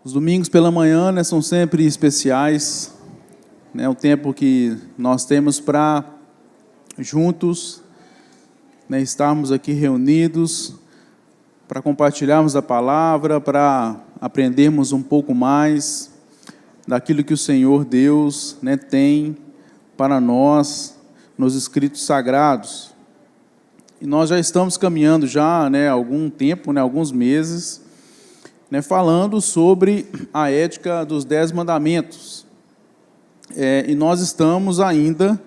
Os domingos pela manhã, né, são sempre especiais, né, o tempo que nós temos para juntos, né, estarmos aqui reunidos, para compartilharmos a palavra, para aprendermos um pouco mais daquilo que o Senhor Deus, né, tem para nós nos escritos sagrados. E nós já estamos caminhando já, né, há algum tempo, né, alguns meses, né, falando sobre a ética dos 10 mandamentos. E nós estamos ainda,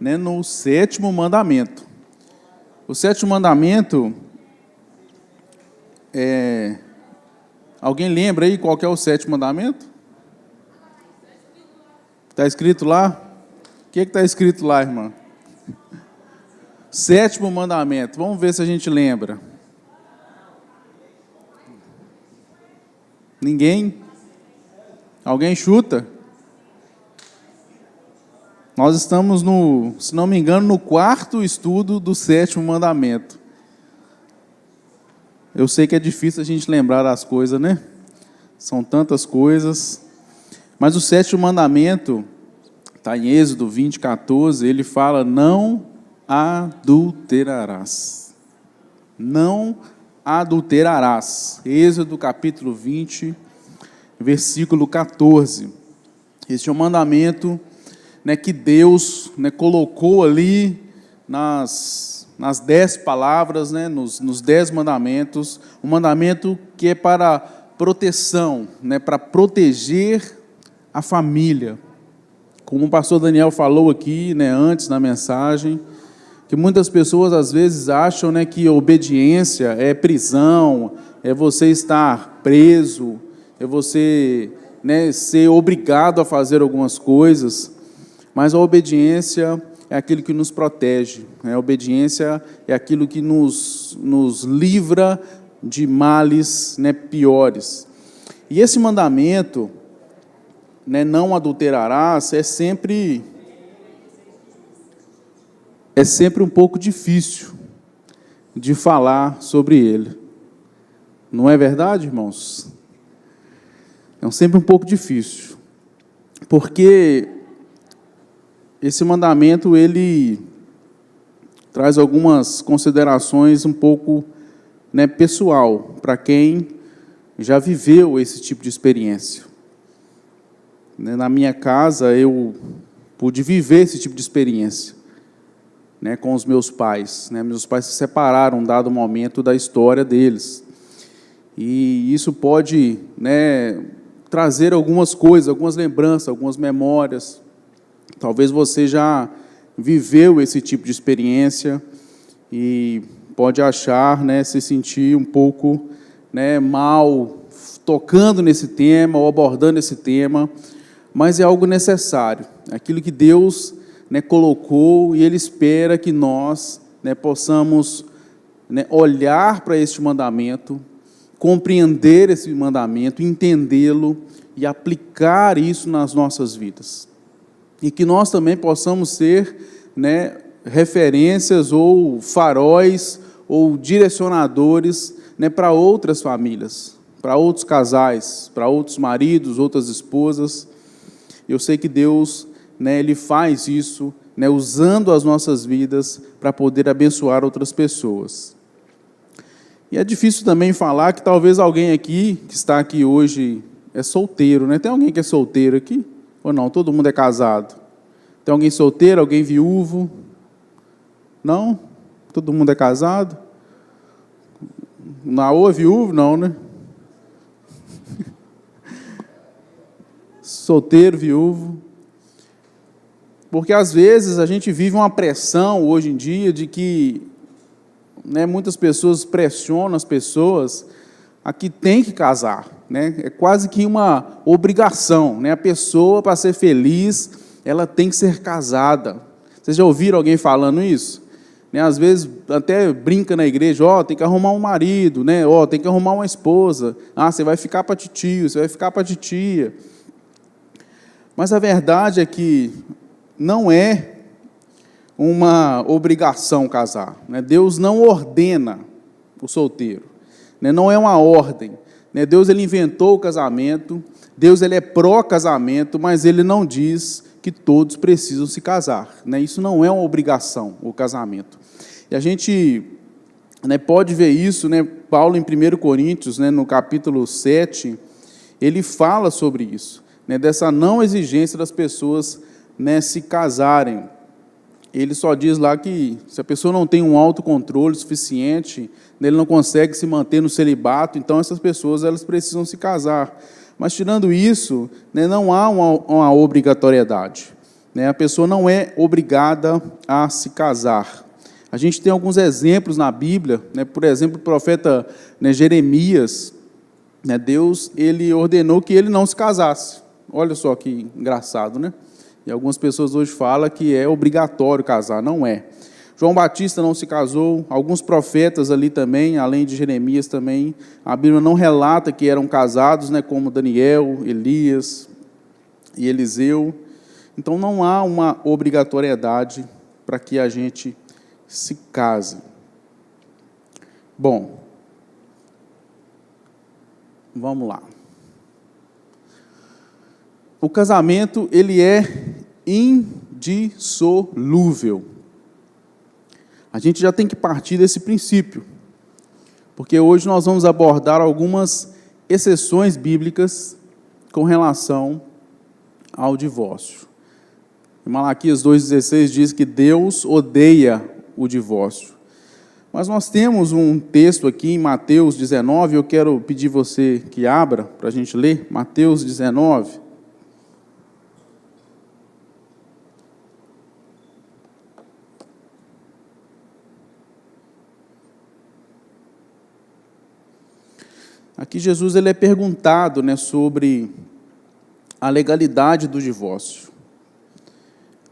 né, no 7º mandamento. O 7º mandamento, alguém lembra aí qual que é o 7º mandamento? Está escrito lá? O que está escrito lá, irmã? 7º mandamento, vamos ver se a gente lembra. Ninguém? Alguém chuta? Nós estamos se não me engano, no 4º estudo do 7º mandamento. Eu sei que é difícil a gente lembrar das coisas, né? São tantas coisas. Mas o 7º mandamento, está em Êxodo 20:14, ele fala: não adulterarás. Não adulterarás. Êxodo capítulo 20, versículo 14. Este é um mandamento, né, que Deus, né, colocou ali nas 10 palavras, né, nos 10 mandamentos, um mandamento que é para proteção, né, para proteger a família. Como o pastor Daniel falou aqui, né, antes na mensagem, que muitas pessoas às vezes acham, né, que obediência é prisão, é você estar preso, é você, né, ser obrigado a fazer algumas coisas, mas a obediência é aquilo que nos protege, né? A obediência é aquilo que nos livra de males, né, piores. E esse mandamento, né, não adulterarás, é sempre um pouco difícil de falar sobre ele. Não é verdade, irmãos? É sempre um pouco difícil, porque esse mandamento, ele traz algumas considerações um pouco, né, pessoal, para quem já viveu esse tipo de experiência. Na minha casa, eu pude viver esse tipo de experiência, né, com os meus pais. Né? Meus pais se separaram em dado momento da história deles. E isso pode, né, trazer algumas coisas, algumas lembranças, algumas memórias. Talvez você já viveu esse tipo de experiência e pode achar, né, se sentir um pouco, né, mal tocando nesse tema ou abordando esse tema, mas é algo necessário. Aquilo que Deus, né, colocou, e Ele espera que nós, né, possamos, né, olhar para este mandamento, compreender esse mandamento, entendê-lo e aplicar isso nas nossas vidas. E que nós também possamos ser, né, referências ou faróis ou direcionadores, né, para outras famílias, para outros casais, para outros maridos, outras esposas. Eu sei que Deus, né, Ele faz isso, né, usando as nossas vidas para poder abençoar outras pessoas. E é difícil também falar que talvez alguém aqui, que está aqui hoje, é solteiro, né? Tem alguém que é solteiro aqui? Ou não? Todo mundo é casado? Tem alguém solteiro, alguém viúvo? Não? Todo mundo é casado? Naô é viúvo? Não, né? Solteiro, viúvo. Porque às vezes a gente vive uma pressão hoje em dia de que, né, muitas pessoas pressionam as pessoas a que tem que casar, né? É quase que uma obrigação, né? A pessoa, para ser feliz, ela tem que ser casada. Vocês já ouviram alguém falando isso? Né? Às vezes até brinca na igreja: ó, tem que arrumar um marido, né? Ó, tem que arrumar uma esposa. Ah, você vai ficar para titio, você vai ficar para titia. Mas a verdade é que não é uma obrigação casar, né? Deus não ordena o solteiro, né? Não é uma ordem. né? Deus ele inventou o casamento, Deus ele é pró-casamento, mas ele não diz que todos precisam se casar, né? Isso não é uma obrigação, o casamento. E a gente, né, pode ver isso, né? Paulo, em 1 Coríntios, né, no capítulo 7, ele fala sobre isso, né, dessa não exigência das pessoas, né, se casarem. Ele só diz lá que se a pessoa não tem um autocontrole suficiente, né, ele não consegue se manter no celibato, então essas pessoas elas precisam se casar. Mas, tirando isso, né, não há uma obrigatoriedade, né? A pessoa não é obrigada a se casar. A gente tem alguns exemplos na Bíblia, né? Por exemplo, o profeta, né, Jeremias, né, Deus ele ordenou que ele não se casasse. Olha só que engraçado, né? E algumas pessoas hoje falam que é obrigatório casar, não é. João Batista não se casou, alguns profetas ali também, além de Jeremias também, a Bíblia não relata que eram casados, né, como Daniel, Elias e Eliseu. Então não há uma obrigatoriedade para que a gente se case. Bom, vamos lá. O casamento, ele é indissolúvel. A gente já tem que partir desse princípio, porque hoje nós vamos abordar algumas exceções bíblicas com relação ao divórcio. Em Malaquias 2,16 diz que Deus odeia o divórcio. Mas nós temos um texto aqui em Mateus 19, eu quero pedir você que abra para a gente ler, Mateus 19. Aqui Jesus ele é perguntado, né, sobre a legalidade do divórcio.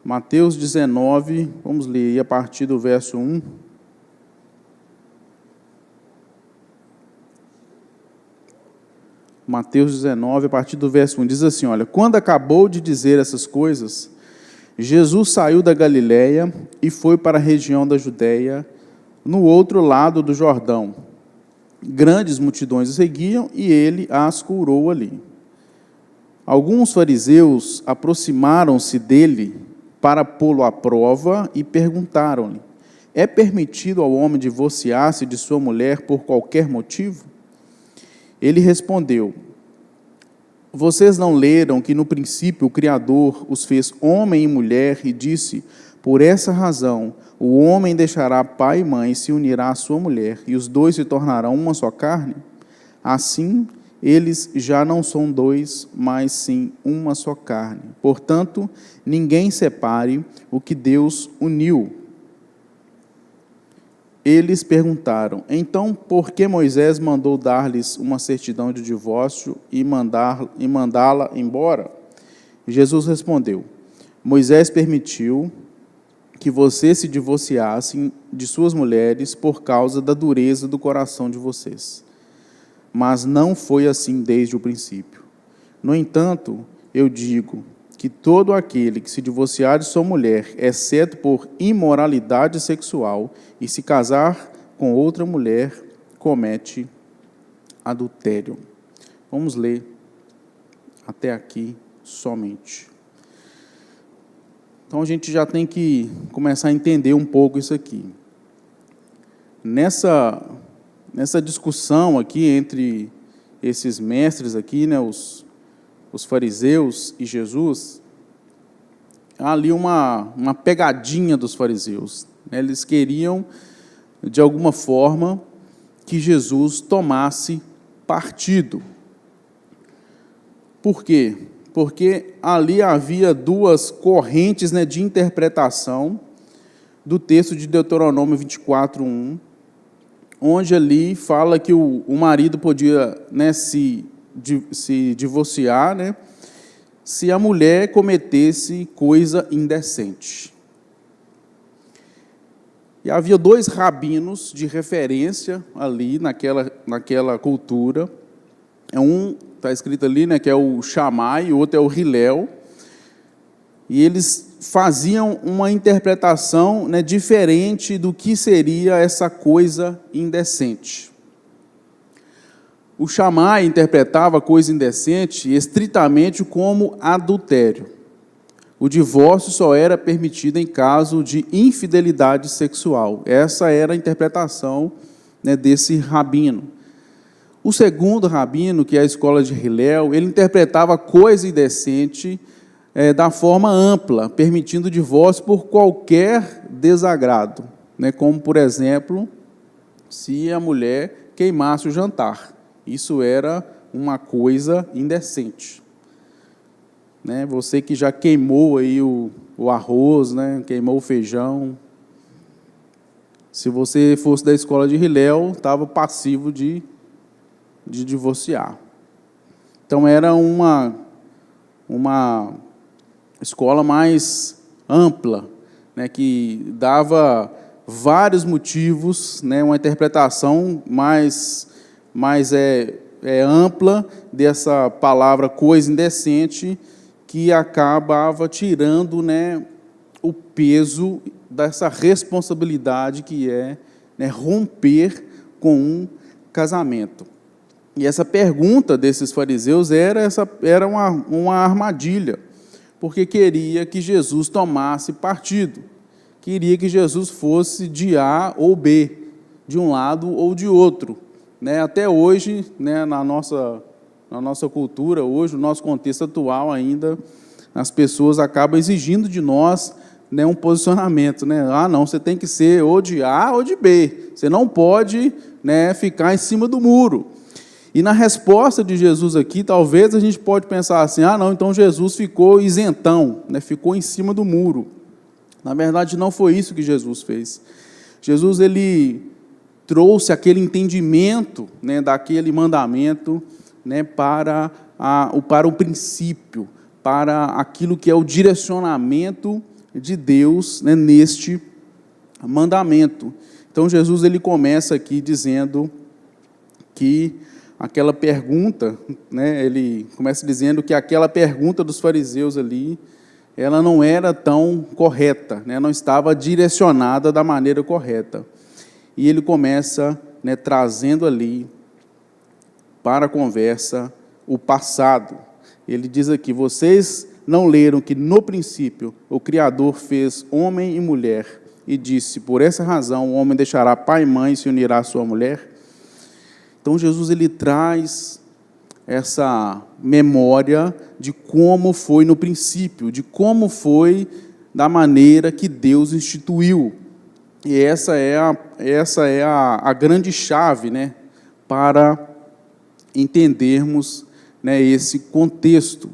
Mateus 19, vamos ler aí a partir do verso 1. Mateus 19, a partir do verso 1, diz assim, olha, quando acabou de dizer essas coisas, Jesus saiu da Galiléia e foi para a região da Judéia, no outro lado do Jordão. Grandes multidões o seguiam e ele as curou ali. Alguns fariseus aproximaram-se dele para pô-lo à prova e perguntaram-lhe, é permitido ao homem divorciar-se de sua mulher por qualquer motivo? Ele respondeu, vocês não leram que no princípio o Criador os fez homem e mulher e disse, por essa razão, o homem deixará pai e mãe e se unirá à sua mulher, e os dois se tornarão uma só carne? Assim, eles já não são dois, mas sim uma só carne. Portanto, ninguém separe o que Deus uniu. Eles perguntaram, então, por que Moisés mandou dar-lhes uma certidão de divórcio e mandá-la embora? Jesus respondeu, Moisés permitiu que vocês se divorciassem de suas mulheres por causa da dureza do coração de vocês. Mas não foi assim desde o princípio. No entanto, eu digo que todo aquele que se divorciar de sua mulher, exceto por imoralidade sexual, e se casar com outra mulher, comete adultério. Vamos ler até aqui somente. Então, a gente já tem que começar a entender um pouco isso aqui. Nessa discussão aqui entre esses mestres aqui, né, os fariseus e Jesus, há ali uma pegadinha dos fariseus. Né? Eles queriam, de alguma forma, que Jesus tomasse partido. Por quê? Porque ali havia duas correntes, né, de interpretação do texto de Deuteronômio 24:1, onde ali fala que o marido podia, né, se divorciar, né, se a mulher cometesse coisa indecente. E havia dois rabinos de referência ali naquela cultura. Um está escrito ali, né, que é o Shammai, e o outro é o Hillel. E eles faziam uma interpretação, né, diferente do que seria essa coisa indecente. O Shammai interpretava a coisa indecente estritamente como adultério. O divórcio só era permitido em caso de infidelidade sexual. Essa era a interpretação, né, desse rabino. O segundo rabino, que é a escola de Hillel, ele interpretava a coisa indecente da forma ampla, permitindo o divórcio por qualquer desagrado, né, como, por exemplo, se a mulher queimasse o jantar. Isso era uma coisa indecente. Né? Você que já queimou aí o arroz, né? Queimou o feijão. Se você fosse da escola de Hillel, estava passivo de divorciar. Então, era uma escola mais ampla, né? Que dava vários motivos, né? Uma interpretação mais ampla dessa palavra coisa indecente, que acabava tirando, né, o peso dessa responsabilidade que é, né, romper com um casamento. E essa pergunta desses fariseus era uma armadilha, porque queria que Jesus tomasse partido, queria que Jesus fosse de A ou B, de um lado ou de outro. Né, até hoje, né, na nossa cultura, hoje, no nosso contexto atual ainda, as pessoas acabam exigindo de nós, né, um posicionamento. Né? Ah, não, você tem que ser ou de A ou de B. Você não pode, né, ficar em cima do muro. E na resposta de Jesus aqui, talvez a gente pode pensar assim, ah, não, então Jesus ficou isentão, né, ficou em cima do muro. Na verdade, não foi isso que Jesus fez. Jesus, ele trouxe aquele entendimento, né, daquele mandamento, né, para o princípio, para aquilo que é o direcionamento de Deus, né, neste mandamento. Então, Jesus, ele começa aqui dizendo que aquela pergunta, né, ele começa dizendo que aquela pergunta dos fariseus ali, ela não era tão correta, né, não estava direcionada da maneira correta. E ele começa, né, trazendo ali para a conversa o passado. Ele diz aqui, vocês não leram que no princípio o Criador fez homem e mulher e disse, por essa razão o homem deixará pai e mãe e se unirá à sua mulher? Então Jesus, ele traz essa memória de como foi no princípio, de como foi da maneira que Deus instituiu. E essa é a grande chave, né, para entendermos, né, esse contexto,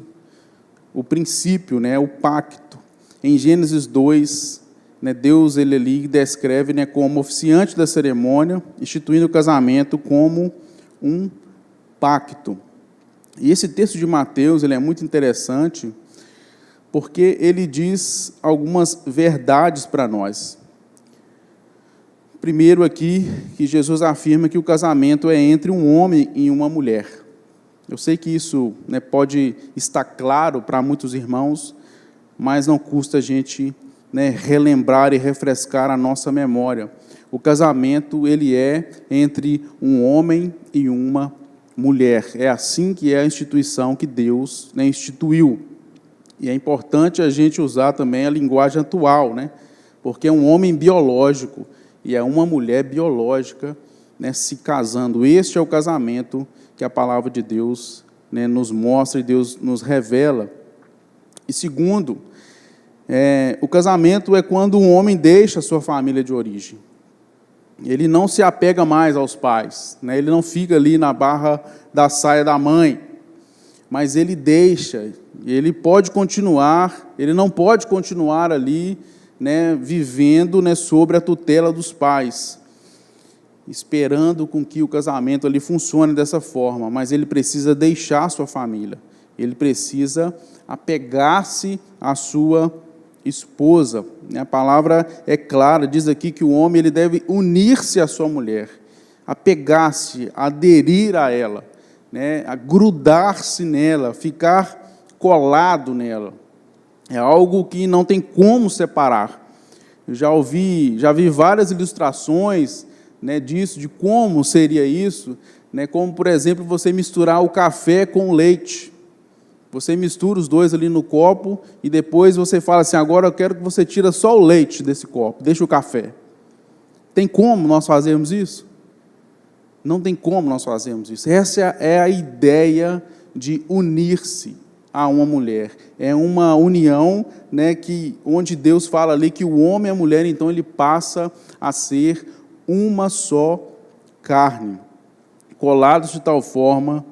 o princípio, né, o pacto. Em Gênesis 2, né, Deus ele ali descreve, né, como oficiante da cerimônia, instituindo o casamento como um pacto. E esse texto de Mateus ele é muito interessante, porque ele diz algumas verdades para nós. Primeiro aqui, que Jesus afirma que o casamento é entre um homem e uma mulher. Eu sei que isso, né, pode estar claro para muitos irmãos, mas não custa a gente, né, relembrar e refrescar a nossa memória. O casamento, ele é entre um homem e uma mulher. É assim que é a instituição que Deus, né, instituiu. E é importante a gente usar também a linguagem atual, né, porque é um homem biológico e é uma mulher biológica, né, se casando. Este é o casamento que a palavra de Deus, né, nos mostra e Deus nos revela. E segundo, o casamento é quando um homem deixa a sua família de origem. Ele não se apega mais aos pais, né, ele não fica ali na barra da saia da mãe, mas ele deixa, ele pode continuar, ele não pode continuar ali, né, vivendo, né, sobre a tutela dos pais, esperando com que o casamento ali funcione dessa forma, mas ele precisa deixar a sua família, ele precisa apegar-se à sua esposa. A palavra é clara, diz aqui que o homem ele deve unir-se à sua mulher, apegar-se, aderir a ela, né, a grudar-se nela, ficar colado nela. É algo que não tem como separar. Eu já vi várias ilustrações, né, disso, de como seria isso, né, como, por exemplo, você misturar o café com o leite. Você mistura os dois ali no copo e depois você fala assim, agora eu quero que você tire só o leite desse copo, deixa o café. Tem como nós fazermos isso? Não tem como nós fazermos isso. Essa é a ideia de unir-se a uma mulher. É uma união, né, onde Deus fala ali que o homem e a mulher, então, ele passa a ser uma só carne, colados de tal forma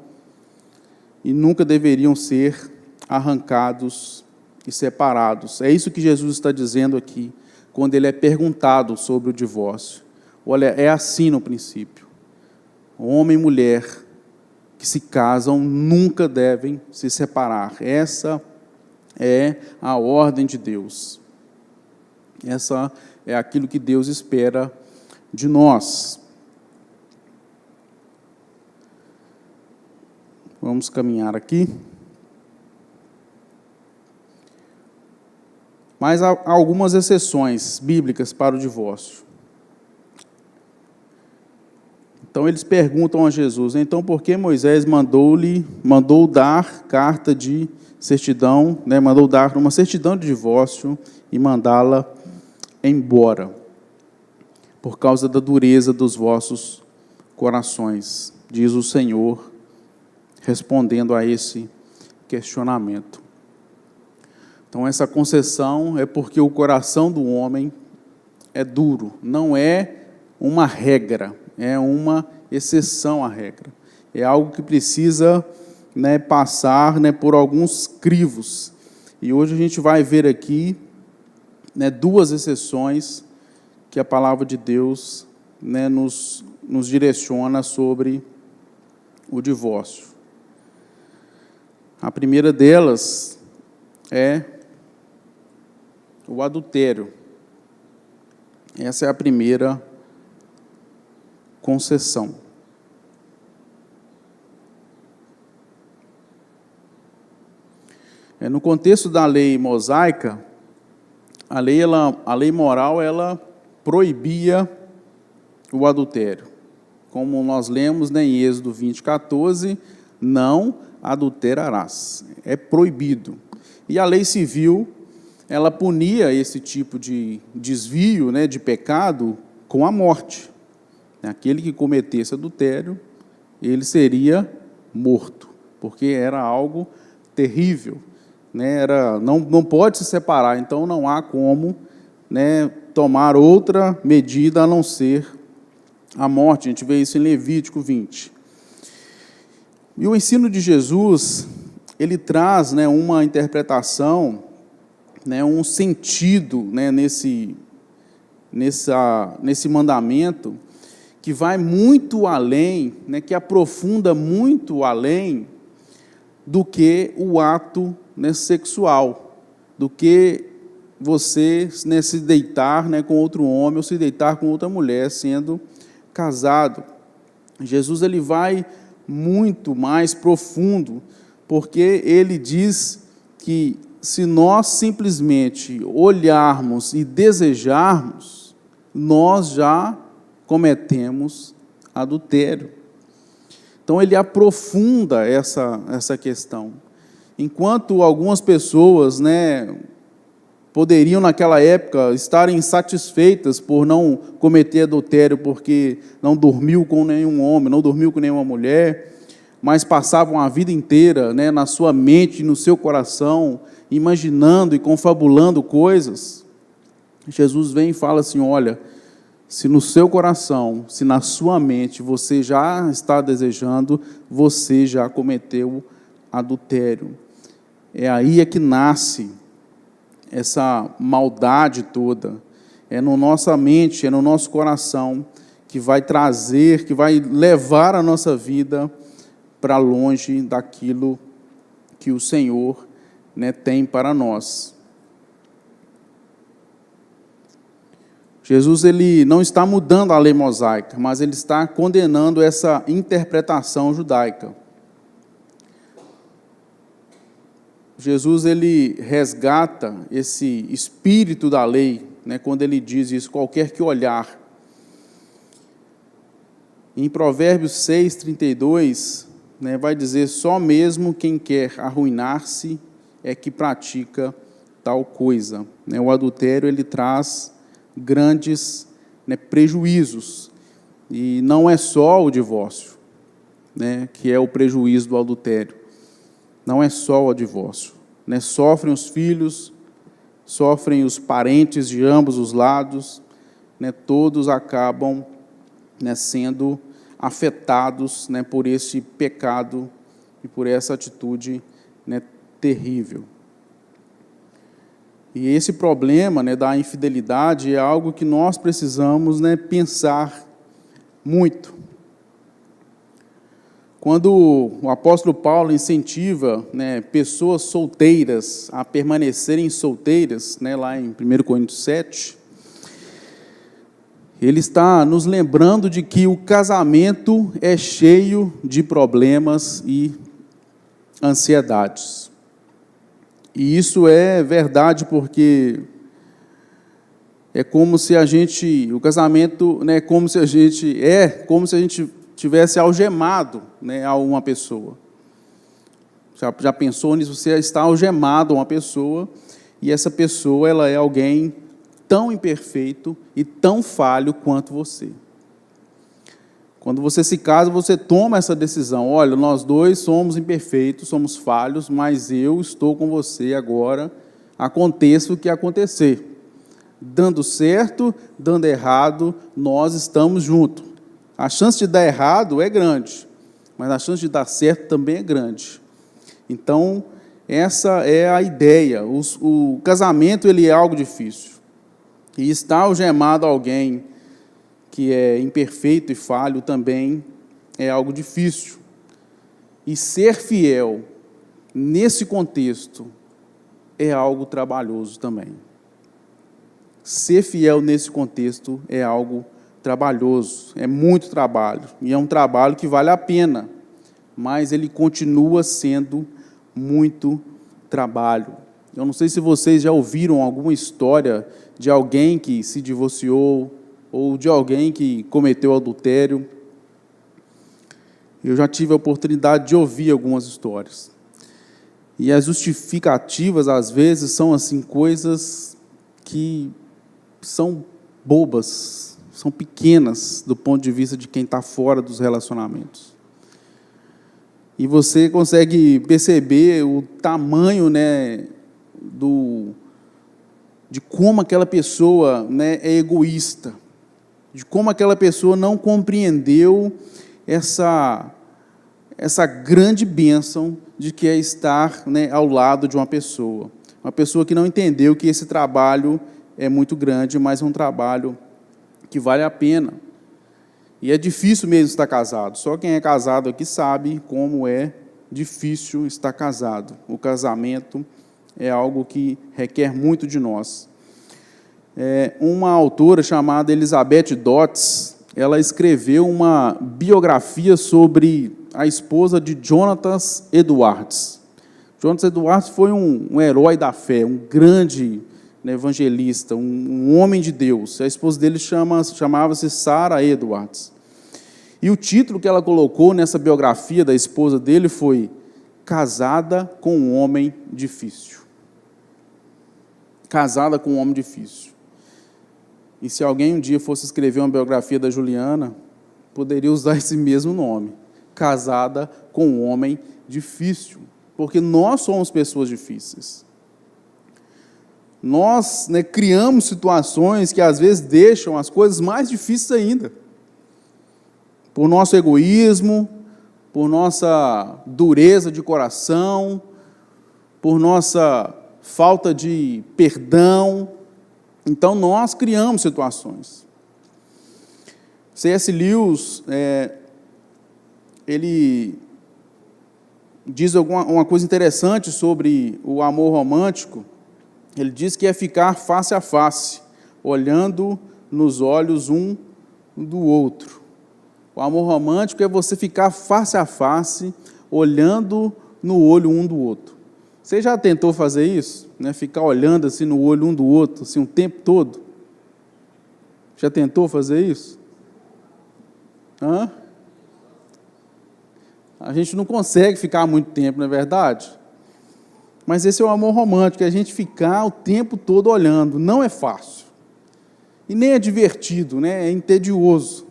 e nunca deveriam ser arrancados e separados. É isso que Jesus está dizendo aqui, quando ele é perguntado sobre o divórcio. Olha, é assim no princípio. Homem e mulher que se casam nunca devem se separar. Essa é a ordem de Deus. Essa é aquilo que Deus espera de nós. Vamos caminhar aqui. Mas há algumas exceções bíblicas para o divórcio. Então eles perguntam a Jesus, então por que Moisés mandou dar carta de certidão, né, mandou dar uma certidão de divórcio e mandá-la embora? Por causa da dureza dos vossos corações, diz o Senhor, respondendo a esse questionamento. Então, essa concessão é porque o coração do homem é duro, não é uma regra, é uma exceção à regra. É algo que precisa, né, passar, né, por alguns crivos. E hoje a gente vai ver aqui, né, duas exceções que a palavra de Deus, né, nos direciona sobre o divórcio. A primeira delas é o adultério. Essa é a primeira concessão. No contexto da lei mosaica, a lei moral, ela proibia o adultério. Como nós lemos, né, em Êxodo 20:14, não adulterarás. É proibido. E a lei civil, ela punia esse tipo de desvio, né, de pecado com a morte. Aquele que cometesse adultério, ele seria morto, porque era algo terrível, né? Não pode se separar, então não há como, né, tomar outra medida a não ser a morte. A gente vê isso em Levítico 20. E o ensino de Jesus, ele traz, né, uma interpretação, né, um sentido, né, nesse mandamento, que vai muito além, né, que aprofunda muito além do que o ato, né, sexual, do que você, né, se deitar, né, com outro homem ou se deitar com outra mulher sendo casado. Jesus, ele vai muito mais profundo, porque ele diz que se nós simplesmente olharmos e desejarmos, nós já cometemos adultério. Então, ele aprofunda essa questão. Enquanto algumas pessoas, né, poderiam, naquela época, estarem insatisfeitas por não cometer adultério, porque não dormiu com nenhum homem, não dormiu com nenhuma mulher, mas passavam a vida inteira, né, na sua mente, no seu coração, imaginando e confabulando coisas. Jesus vem e fala assim, olha, se no seu coração, se na sua mente você já está desejando, você já cometeu adultério. É aí que nasce essa maldade toda. É na nossa mente, é no nosso coração que vai trazer, que vai levar a nossa vida para longe daquilo que o Senhor, né, tem para nós. Jesus, ele não está mudando a lei mosaica, mas ele está condenando essa interpretação judaica. Jesus, ele resgata esse espírito da lei, né, quando ele diz isso, qualquer que olhar. Em Provérbios 6:32, né, vai dizer: só mesmo quem quer arruinar-se é que pratica tal coisa. Né? O adultério ele traz grandes, né, prejuízos, e não é só o divórcio, né, que é o prejuízo do adultério. Não é só o divórcio, né? Sofrem os filhos, sofrem os parentes de ambos os lados, né? Todos acabam, né, sendo afetados, né, por esse pecado e por essa atitude, né, terrível. E esse problema, né, da infidelidade é algo que nós precisamos, né, pensar muito. Quando o apóstolo Paulo incentiva, né, pessoas solteiras a permanecerem solteiras, né, lá em 1 Coríntios 7, ele está nos lembrando de que o casamento é cheio de problemas e ansiedades. E isso é verdade, porque é como se a gente, o casamento, né, como se a gente tivesse algemado, né, a uma pessoa. Já pensou nisso? Você está algemado a uma pessoa, e essa pessoa ela é alguém tão imperfeito e tão falho quanto você. Quando você se casa, você toma essa decisão: olha, nós dois somos imperfeitos, somos falhos, mas eu estou com você agora, aconteça o que acontecer. Dando certo, dando errado, nós estamos juntos. A chance de dar errado é grande, mas a chance de dar certo também é grande. Então, essa é a ideia. O casamento ele é algo difícil. E estar algemado a alguém que é imperfeito e falho também é algo difícil. E ser fiel nesse contexto é algo trabalhoso também. Ser fiel nesse contexto é algo trabalhoso, é muito trabalho, e é um trabalho que vale a pena, mas ele continua sendo muito trabalho. Eu não sei se vocês já ouviram alguma história de alguém que se divorciou, ou de alguém que cometeu adultério. Eu já tive a oportunidade de ouvir algumas histórias. E as justificativas, às vezes, são assim, coisas que são bobas, são pequenas do ponto de vista de quem está fora dos relacionamentos. E você consegue perceber o tamanho, né, de como aquela pessoa, né, é egoísta, de como aquela pessoa não compreendeu essa grande bênção de que é estar, né, ao lado de uma pessoa que não entendeu que esse trabalho é muito grande, mas é um trabalho que vale a pena. E é difícil mesmo estar casado. Só quem é casado aqui sabe como é difícil estar casado. O casamento é algo que requer muito de nós. Uma autora chamada Elizabeth Dodds, ela escreveu uma biografia sobre a esposa de Jonathan Edwards. Jonathan Edwards foi um herói da fé, um grande, né, evangelista, um homem de Deus. A esposa dele chamava-se Sarah Edwards. E o título que ela colocou nessa biografia da esposa dele foi Casada com um Homem Difícil. Casada com um homem difícil. E se alguém um dia fosse escrever uma biografia da Juliana, poderia usar esse mesmo nome. Casada com um homem difícil. Porque nós somos pessoas difíceis. Nós, né, criamos situações que às vezes deixam as coisas mais difíceis ainda. Por nosso egoísmo, por nossa dureza de coração, por nossa falta de perdão. Então, nós criamos situações. C.S. Lewis, ele diz uma coisa interessante sobre o amor romântico. Ele diz que é ficar face a face, olhando nos olhos um do outro. O amor romântico é você ficar face a face, olhando no olho um do outro. Você já tentou fazer isso? Né? Ficar olhando assim no olho um do outro, assim, o tempo todo? Já tentou fazer isso? A gente não consegue ficar muito tempo, não é verdade? Mas esse é o amor romântico, é a gente ficar o tempo todo olhando. Não é fácil. E nem é divertido, né? É entedioso.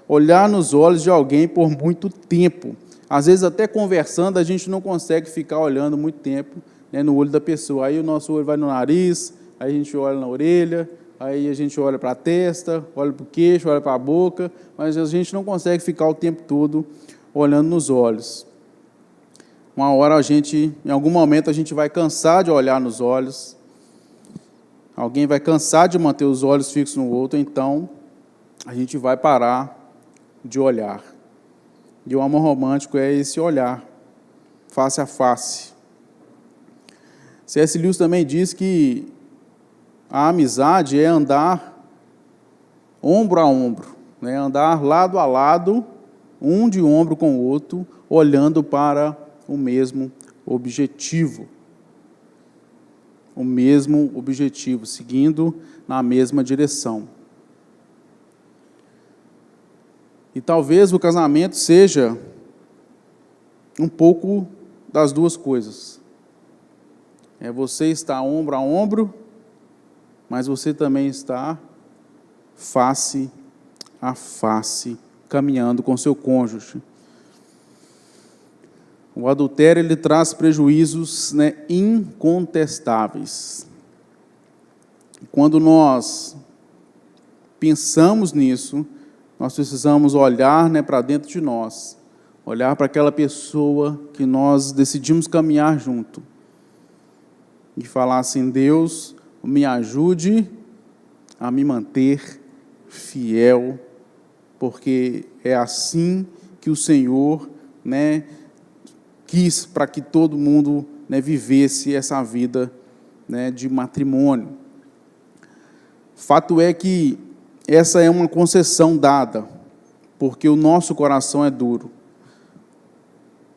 Olhar nos olhos de alguém por muito tempo. Às vezes, até conversando, a gente não consegue ficar olhando muito tempo, né, no olho da pessoa. Aí o nosso olho vai no nariz, aí a gente olha na orelha, aí a gente olha para a testa, olha para o queixo, olha para a boca, mas a gente não consegue ficar o tempo todo olhando nos olhos. Uma hora em algum momento, a gente vai cansar de olhar nos olhos, alguém vai cansar de manter os olhos fixos no outro, então a gente vai parar de olhar. E o amor romântico é esse olhar, face a face. C.S. Lewis também diz que a amizade é andar ombro a ombro, né? Andar lado a lado, um de ombro com o outro, olhando para o mesmo objetivo. O mesmo objetivo, seguindo na mesma direção. E talvez o casamento seja um pouco das duas coisas. É você estar ombro a ombro, mas você também está face a face, caminhando com seu cônjuge. O adultério, ele traz prejuízos, né, incontestáveis. Quando nós pensamos nisso, nós precisamos olhar, né, para dentro de nós, olhar para aquela pessoa que nós decidimos caminhar junto e falar assim: Deus, me ajude a me manter fiel, porque é assim que o Senhor, né, quis para que todo mundo, né, vivesse essa vida, né, de matrimônio. Fato é que essa é uma concessão dada, porque o nosso coração é duro,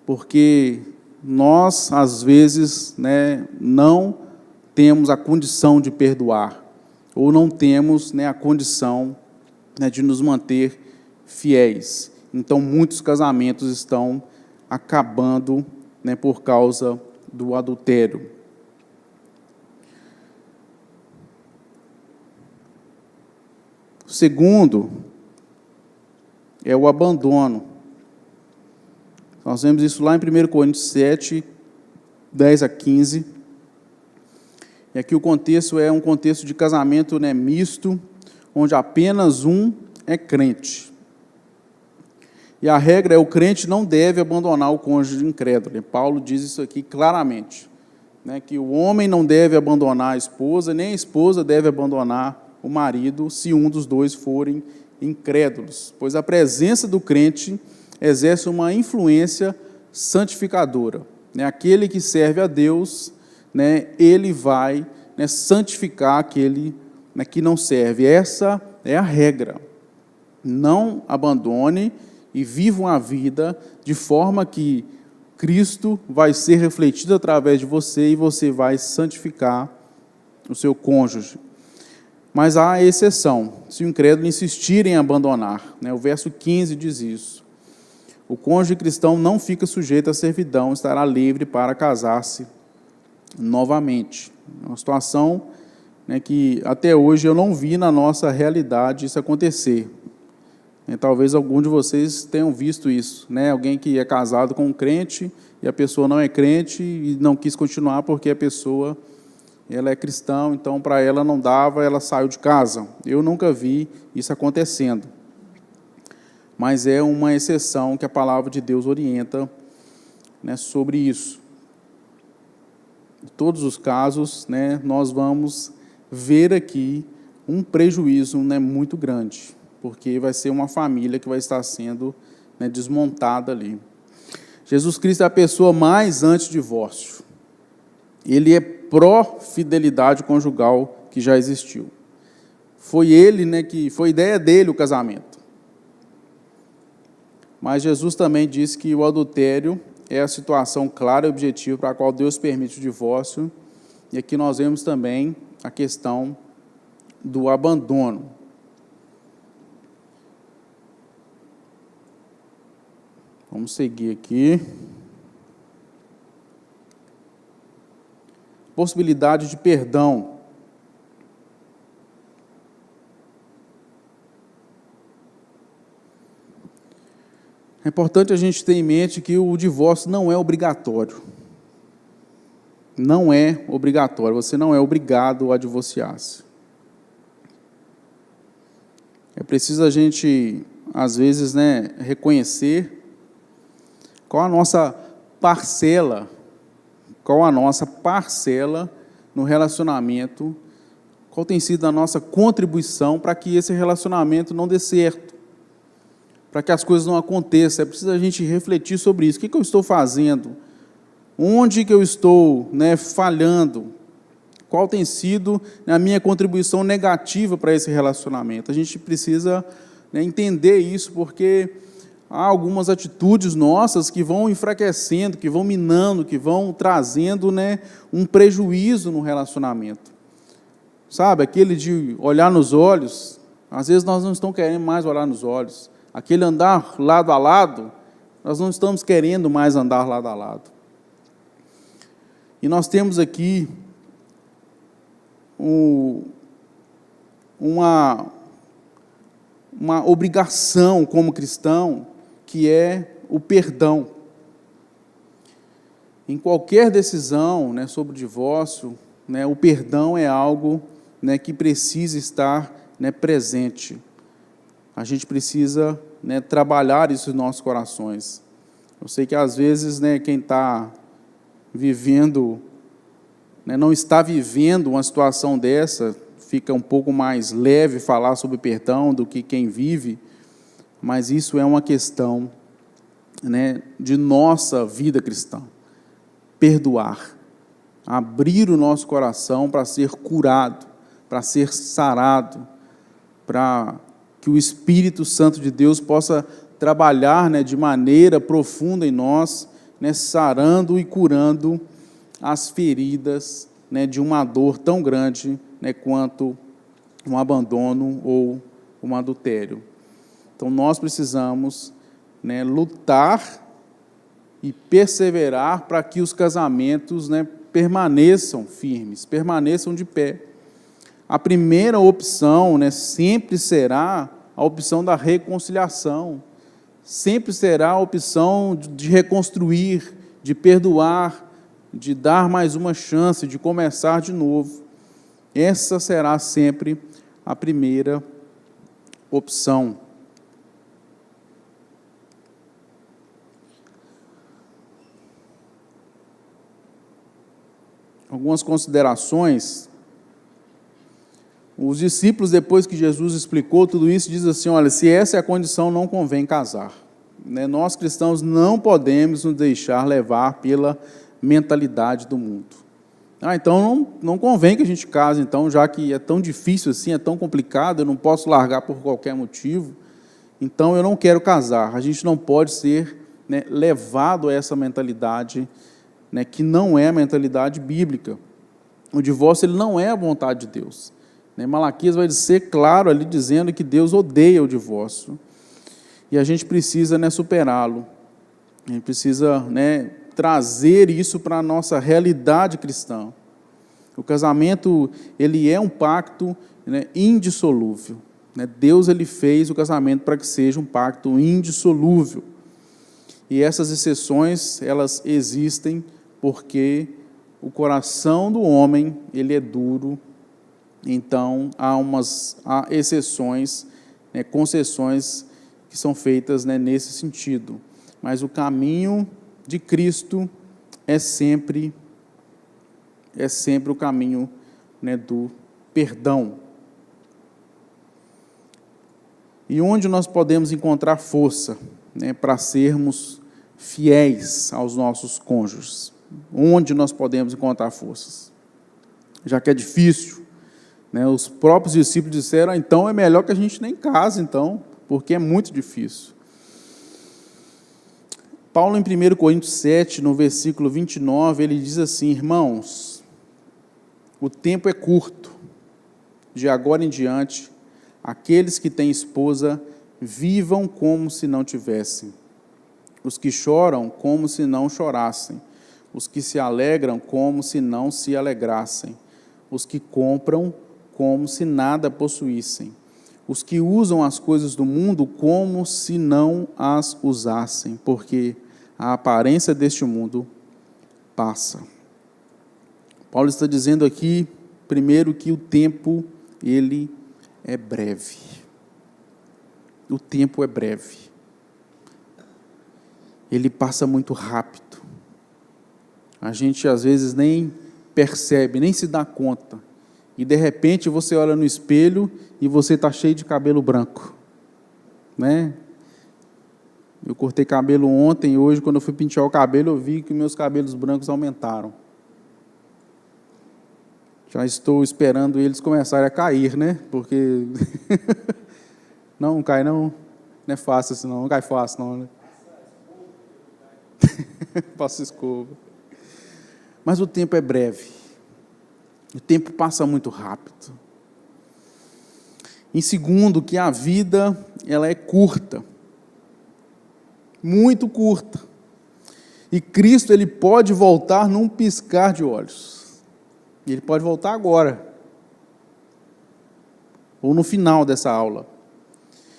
porque nós, às vezes, né, não temos a condição de perdoar, ou não temos, né, a condição, né, de nos manter fiéis. Então, muitos casamentos estão acabando, né, por causa do adultério. O segundo é o abandono. Nós vemos isso lá em 1 Coríntios 7, 10 a 15. E aqui o contexto é um contexto de casamento, né, misto, onde apenas um é crente. E a regra é: o crente não deve abandonar o cônjuge incrédulo. E Paulo diz isso aqui claramente, né, que o homem não deve abandonar a esposa, nem a esposa deve abandonar o marido, se um dos dois forem incrédulos, pois a presença do crente exerce uma influência santificadora, né? Aquele que serve a Deus, né, ele vai, né, santificar aquele, né, que não serve. Essa é a regra. Não abandone e viva uma vida de forma que Cristo vai ser refletido através de você e você vai santificar o seu cônjuge. Mas há exceção, se o incrédulo insistir em abandonar, né? O verso 15 diz isso. O cônjuge cristão não fica sujeito à servidão, estará livre para casar-se novamente. É uma situação, né, que até hoje eu não vi na nossa realidade isso acontecer. Talvez algum de vocês tenham visto isso, né? Alguém que é casado com um crente e a pessoa não é crente e não quis continuar porque a pessoa, ela é cristã, então para ela não dava, ela saiu de casa. Eu nunca vi isso acontecendo. Mas é uma exceção que a palavra de Deus orienta, né, sobre isso. Em todos os casos, né, nós vamos ver aqui um prejuízo, né, muito grande, porque vai ser uma família que vai estar sendo, né, desmontada ali. Jesus Cristo é a pessoa mais anti-divórcio. Ele é pró-fidelidade conjugal que já existiu. Foi ele, né, que foi ideia dele o casamento. Mas Jesus também disse que o adultério é a situação clara e objetiva para a qual Deus permite o divórcio. E aqui nós vemos também a questão do abandono. Vamos seguir aqui. Possibilidade de perdão. É importante a gente ter em mente que o divórcio não é obrigatório. Não é obrigatório. Você não é obrigado a divorciar-se. É preciso a gente, às vezes, reconhecer qual a nossa parcela no relacionamento, qual tem sido a nossa contribuição para que esse relacionamento não dê certo, para que as coisas não aconteçam. É preciso a gente refletir sobre isso. O que eu estou fazendo? Onde que eu estou falhando? Qual tem sido a minha contribuição negativa para esse relacionamento? A gente precisa entender isso, porque há algumas atitudes nossas que vão enfraquecendo, que vão minando, que vão trazendo um prejuízo no relacionamento. Sabe, aquele de olhar nos olhos, às vezes nós não estamos querendo mais olhar nos olhos. Aquele andar lado a lado, nós não estamos querendo mais andar lado a lado. E nós temos aqui uma obrigação como cristão, que é o perdão. Em qualquer decisão sobre o divórcio, o perdão é algo que precisa estar presente. A gente precisa trabalhar isso nos nossos corações. Eu sei que às vezes quem está vivendo, não está vivendo uma situação dessa, fica um pouco mais leve falar sobre perdão do que quem vive, mas isso é uma questão de nossa vida cristã. Perdoar, abrir o nosso coração para ser curado, para ser sarado, para que o Espírito Santo de Deus possa trabalhar de maneira profunda em nós, sarando e curando as feridas de uma dor tão grande quanto um abandono ou um adultério. Então, nós precisamos lutar e perseverar para que os casamentos permaneçam firmes, permaneçam de pé. A primeira opção sempre será a opção da reconciliação, sempre será a opção de reconstruir, de perdoar, de dar mais uma chance, de começar de novo. Essa será sempre a primeira opção. Algumas considerações. Os discípulos, depois que Jesus explicou tudo isso, dizem assim: olha, se essa é a condição, não convém casar. Nós cristãos não podemos nos deixar levar pela mentalidade do mundo. Então não convém que a gente case, então, já que é tão difícil assim, é tão complicado, eu não posso largar por qualquer motivo, então eu não quero casar. A gente não pode ser levado a essa mentalidade, que não é a mentalidade bíblica. O divórcio ele não é a vontade de Deus. Malaquias vai ser claro ali, dizendo que Deus odeia o divórcio. E a gente precisa superá-lo. A gente precisa trazer isso para a nossa realidade cristã. O casamento ele é um pacto indissolúvel. Deus ele fez o casamento para que seja um pacto indissolúvel. E essas exceções, elas existem porque o coração do homem ele é duro. Então, há exceções, concessões que são feitas nesse sentido. Mas o caminho de Cristo é sempre o caminho do perdão. E onde nós podemos encontrar força para sermos fiéis aos nossos cônjuges? Onde nós podemos encontrar forças? Já que é difícil, os próprios discípulos disseram: então é melhor que a gente nem case, então, porque é muito difícil. Paulo, em 1 Coríntios 7, no versículo 29, ele diz assim: irmãos, o tempo é curto, de agora em diante, aqueles que têm esposa, vivam como se não tivessem, os que choram como se não chorassem, os que se alegram como se não se alegrassem, os que compram como se nada possuíssem, os que usam as coisas do mundo como se não as usassem, porque a aparência deste mundo passa. Paulo está dizendo aqui, primeiro, que o tempo, ele é breve. O tempo é breve. Ele passa muito rápido. A gente, às vezes, nem percebe, nem se dá conta. E, de repente, você olha no espelho e você está cheio de cabelo branco. Né? Eu cortei cabelo ontem e hoje, quando eu fui pentear o cabelo, eu vi que meus cabelos brancos aumentaram. Já estou esperando eles começarem a cair, né? Porque não cai não. Não é fácil assim, não cai fácil não, né? Passa escova. Mas o tempo é breve. O tempo passa muito rápido. Em segundo, que a vida, ela é curta. Muito curta. E Cristo, ele pode voltar num piscar de olhos. Ele pode voltar agora. Ou no final dessa aula.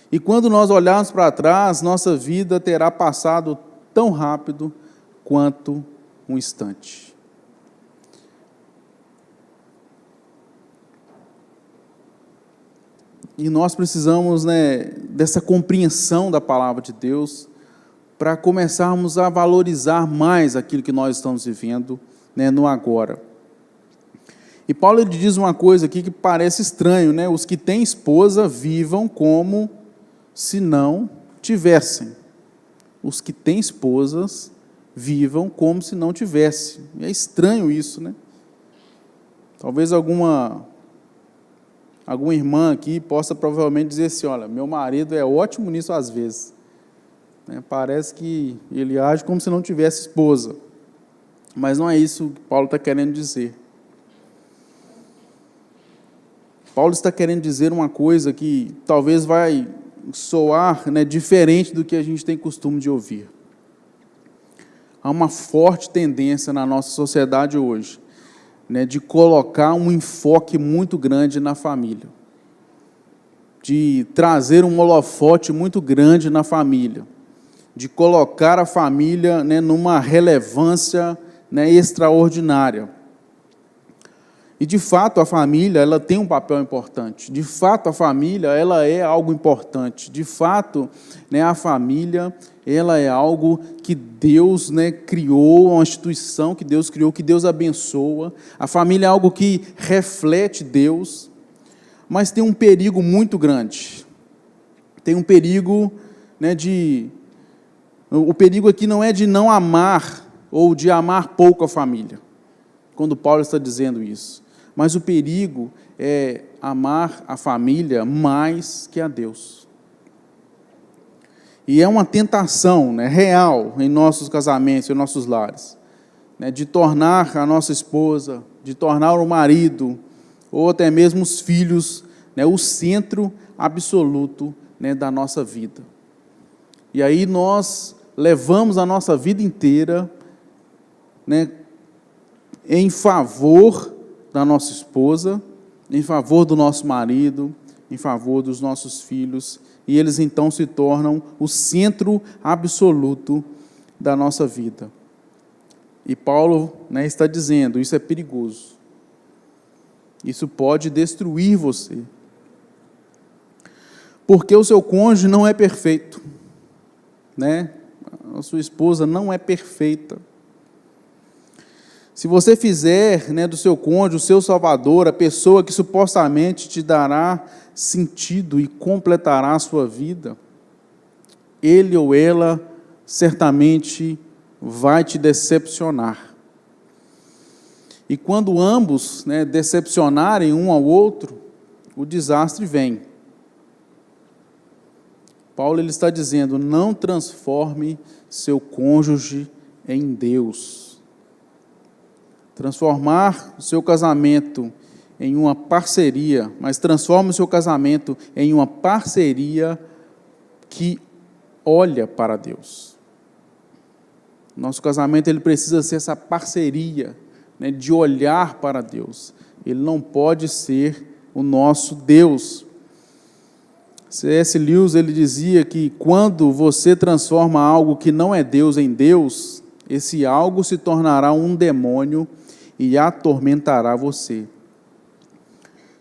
E quando nós olharmos para trás, nossa vida terá passado tão rápido quanto um instante. E nós precisamos, dessa compreensão da palavra de Deus para começarmos a valorizar mais aquilo que nós estamos vivendo, no agora. E Paulo, ele diz uma coisa aqui que parece estranho, os que têm esposa vivam como se não tivessem. Os que têm esposas vivam como se não tivessem. É estranho isso, Talvez alguma irmã aqui possa provavelmente dizer assim, olha, meu marido é ótimo nisso às vezes. Parece que ele age como se não tivesse esposa. Mas não é isso que Paulo está querendo dizer. Paulo está querendo dizer uma coisa que talvez vai soar diferente do que a gente tem costume de ouvir. Há uma forte tendência na nossa sociedade hoje, de colocar um enfoque muito grande na família, de trazer um holofote muito grande na família, de colocar a família numa relevância extraordinária. E, de fato, a família, ela tem um papel importante. De fato, a família, ela é algo importante. De fato, a família, ela é algo que Deus, criou, uma instituição que Deus criou, que Deus abençoa. A família é algo que reflete Deus, mas tem um perigo muito grande. Tem um perigo, o perigo aqui não é de não amar, ou de amar pouco a família, quando Paulo está dizendo isso. Mas o perigo é amar a família mais que a Deus. E é uma tentação real em nossos casamentos, em nossos lares, de tornar a nossa esposa, de tornar o marido, ou até mesmo os filhos, o centro absoluto da nossa vida. E aí nós levamos a nossa vida inteira em favor da nossa esposa, em favor do nosso marido, em favor dos nossos filhos, e eles então se tornam o centro absoluto da nossa vida. E Paulo está dizendo, isso é perigoso. Isso pode destruir você. Porque o seu cônjuge não é perfeito. A sua esposa não é perfeita. Se você fizer do seu cônjuge, o seu salvador, a pessoa que supostamente te dará sentido e completará a sua vida, ele ou ela certamente vai te decepcionar. E quando ambos decepcionarem um ao outro, o desastre vem. Paulo ele está dizendo, não transforme seu cônjuge em Deus. Transformar o seu casamento em uma parceria, mas transforme o seu casamento em uma parceria que olha para Deus. Nosso casamento ele precisa ser essa parceria, né, de olhar para Deus. Ele não pode ser o nosso Deus. C.S. Lewis ele dizia que quando você transforma algo que não é Deus em Deus, esse algo se tornará um demônio e atormentará você.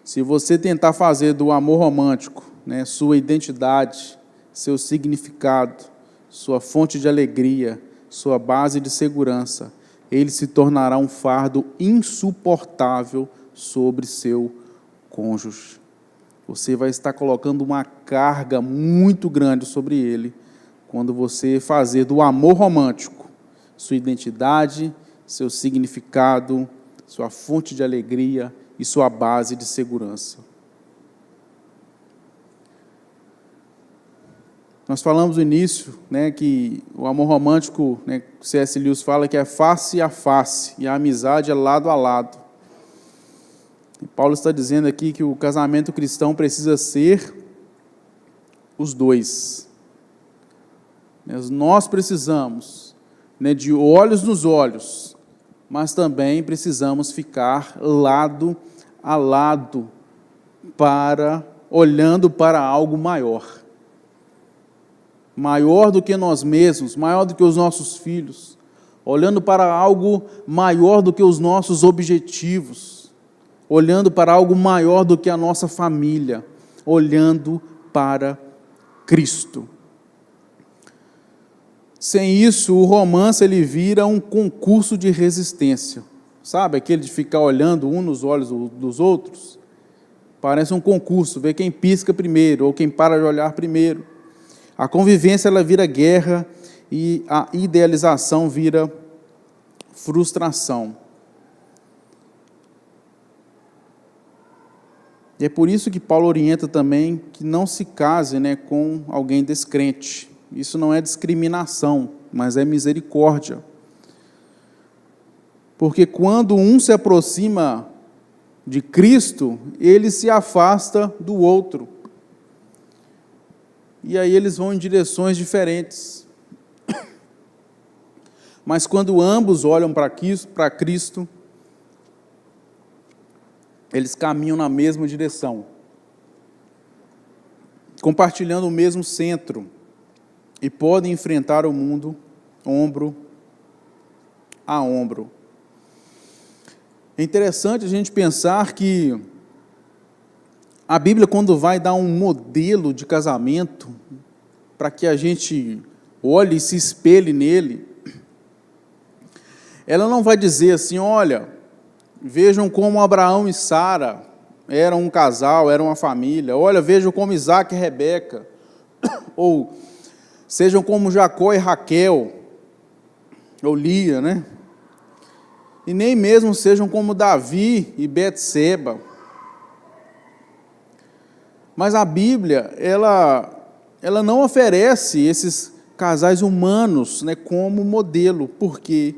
Se você tentar fazer do amor romântico, né, sua identidade, seu significado, sua fonte de alegria, sua base de segurança, ele se tornará um fardo insuportável sobre seu cônjuge. Você vai estar colocando uma carga muito grande sobre ele quando você fazer do amor romântico sua identidade, seu significado, sua fonte de alegria e sua base de segurança. Nós falamos no início, né, que o amor romântico, né, C.S. Lewis fala que é face a face e a amizade é lado a lado. E Paulo está dizendo aqui que o casamento cristão precisa ser os dois. Nós precisamos, né, de olhos nos olhos, mas também precisamos ficar lado a lado, olhando para algo maior. Maior do que nós mesmos, maior do que os nossos filhos, olhando para algo maior do que os nossos objetivos, olhando para algo maior do que a nossa família, olhando para Cristo. Sem isso, o romance ele vira um concurso de resistência. Sabe, aquele de ficar olhando um nos olhos dos outros? Parece um concurso, ver quem pisca primeiro, ou quem para de olhar primeiro. A convivência ela vira guerra e a idealização vira frustração. E é por isso que Paulo orienta também que não se case, né, com alguém descrente. Isso não é discriminação, mas é misericórdia. Porque quando um se aproxima de Cristo, ele se afasta do outro. E aí eles vão em direções diferentes. Mas quando ambos olham para Cristo, eles caminham na mesma direção, compartilhando o mesmo centro, e podem enfrentar o mundo ombro a ombro. É interessante a gente pensar que a Bíblia, quando vai dar um modelo de casamento, para que a gente olhe e se espelhe nele, ela não vai dizer assim, olha, vejam como Abraão e Sara eram um casal, eram uma família, olha, vejam como Isaac e Rebeca, ou sejam como Jacó e Raquel, ou Lia, né? E nem mesmo sejam como Davi e Betseba. Mas a Bíblia, ela não oferece esses casais humanos, né, como modelo. Por quê?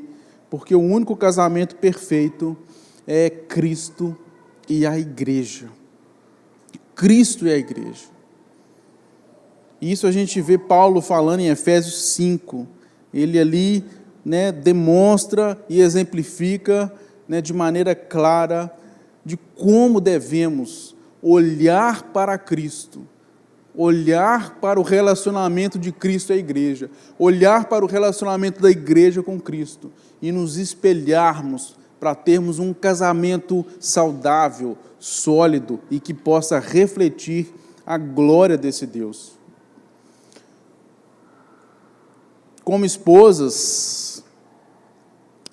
Porque o único casamento perfeito é Cristo e a igreja. Cristo e a igreja. Isso a gente vê Paulo falando em Efésios 5. Ele ali, né, demonstra e exemplifica, né, de maneira clara de como devemos olhar para Cristo, olhar para o relacionamento de Cristo e a igreja, olhar para o relacionamento da igreja com Cristo e nos espelharmos para termos um casamento saudável, sólido e que possa refletir a glória desse Deus. Como esposas,